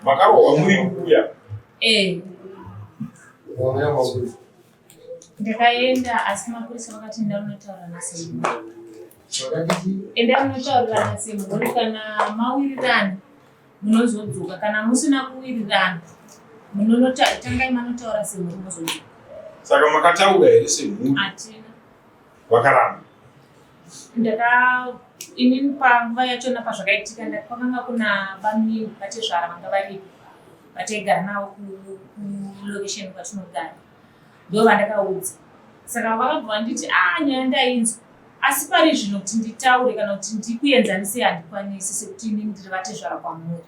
Makarohwa muri kuya. Ndakaenda asi mapurisa vakati ndamunotaura naSemhuri. Ndamunotaurira naSemhuri kana mawirirana munozodzoka, kana musina kuwirirana tangai manotaura Semhuri muzodzoka. Saka makataura here Semhuri? Hatina. Vakaramba? Inini panguva yachona pazvakaitika kwakanga kuna vamwe vatezvara vanga varipo vataigara navo kulokesheni kwatinogara, ndo vandakaudza. Saka vakabva vanditi nyaya ndainzwa, asi pari zvino kuti nditaure kana kuti ndikuenzanisei handikwanisi, sekuti inini ndiri vatezvara kwamuri.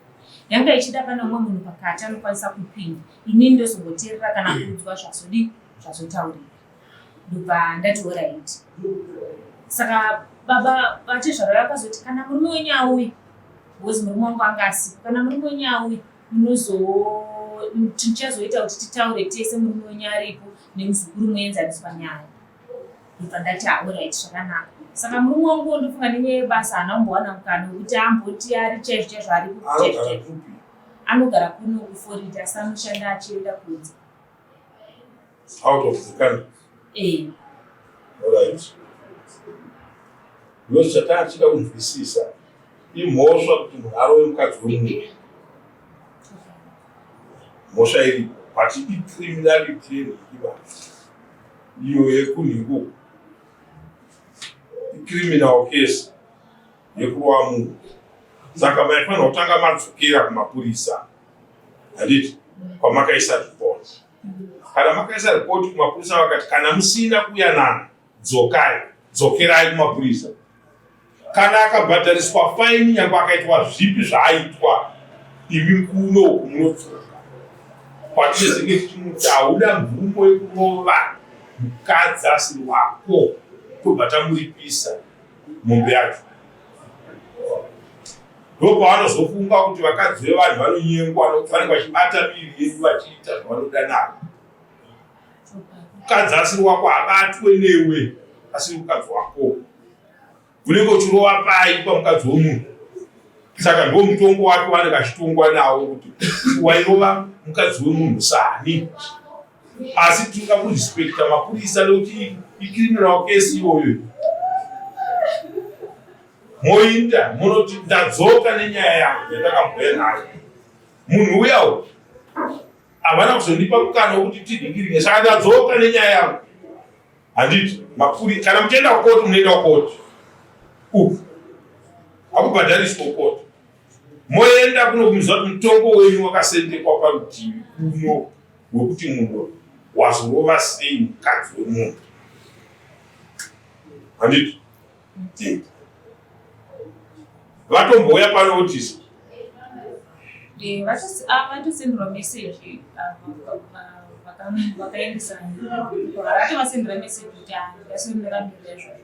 Yanga ichida pana umwe munhu pakati anokwanisa kupinda, inini ndozongoteerera kana kuudzwa zvazotaurika. Ndobva ndati oraiti. Saka baba vatezvara vakazoti kana murume wenyu auya, because murume wangu anga asipo, kana murume wenyu auya tichazoita kuti titaure tese murume wenyu aripo nemuzukuru muenzaniswa nyaya. Ndobva ndati oraiti, zvakanaka. Saka murume wangu ndofunga nenyaya yebasa haana kumbowana mukana wekuti amboti ari chaizvo aripo chaizvo. Anogara kuno kuFlorida, asi anoshanda achienda kunze. Out of the country? Alright. Because chatachida kunzwisisa imhosva kuti munhu arove mukadzi wemunhu. Mhosva iri but icriminality yemukiva iyo yekunhiko, icriminal case yekurowa munhu. Saka maifanira kutanga madzokera kumapurisa, handiti, kwamakaisa report. Kana makaisa report kumapurisa vakati kana musina kuyanana dzokerai kumapurisa. Kana akabhadhariswa faini nyangwe akaitwa zvipi zvaaitwa, imi kuno munodzoka. Kwatinenge tichimuti hauda mvumo yekurova mukadzi asiri wako, tobva tamuripisa mombe yacho. Ndopavanozofunga kuti vakadzi vevanhu vanonyengwa nokuti vanenge vachibata miviri yedu vachiita zvavanoda navo. Mukadzi asiri wako habatwe newe, asiri mukadzi wako. Unenge uchirova pai pamukadzi womunhu. Saka ndo mutongo wake wanenge achitongwa nawo kuti wairova mukadzi wemunhu sani. Asi tinoda kurespekta mapurisa nekuti icriminal case iyoyo. Moinda munoti ndadzoka nenyaya yangu yandakabhuya nayo. Munhu uyawo havana kuzondipa mukana wekuti tidingiringe, saka ndadzoka nenyaya yangu. Handiti kana muchienda kukoti munoenda kukoti. Hakubhadhariswa kukoti. Moenda kunokumizwa kuti mutongo wenyu wakasendekwa parutivi kuno wekuti munhu wazorova sei mukadzi wemunhu. Handiti? Vatombouya panotiso. Vatosendera meseji vakaendesa vatovasendera meseji kuti ndasendera mbiri izvozvo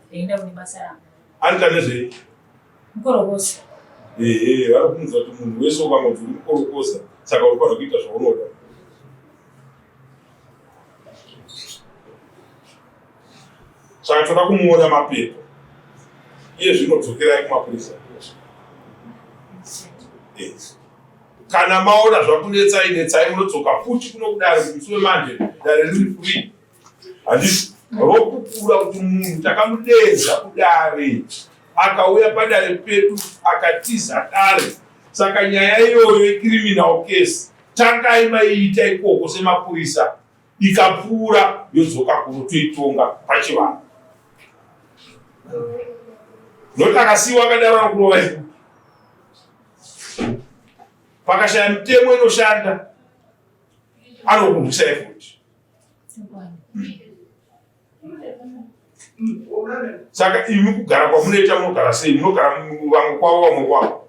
ndaenda kune basa rangu. Anoita nezvei? Mukorokosa. Vanokuudza kuti munhu wese ukangodzi uri mukorokosa, saka unofanira kuita zvaunoda. Saka toda kumuona mapepa. Iye zvinodzokerai kumapurisa. Kana maona zvakunetsai munodzoka futi kuno kudare musi wemanje dare riri free. Handiti rokukura kuti munhu takamudedza kudare akauya padare pedu akatiza dare. Saka nyaya iyoyo yecriminal case tangai maiita ikoko semapurisa, ikapfuura yodzoka kuno toitonga pachivanhu. Nokuti akasiyiwa akadaro anokurova ipo. Pakashaya mitemo inoshanda anokurwisai futi. Saka imi kugara kwamunoita munogara sei? Munogara vamwe kwavo vamwe kwavo?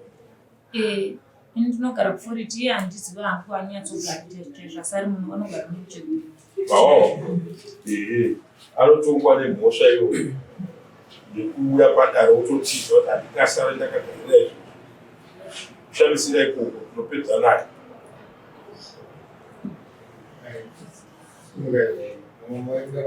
Ini ndinogara kuFlorida, iye handizivi hangu anyatsogara zvasari munhu anogara mucheguru. Anotongwa nemhosva iyoyo yekuuya padare wototizwa kuti handingasara ndakagarira izvo. Kushamisira ikoko tinopedza naye.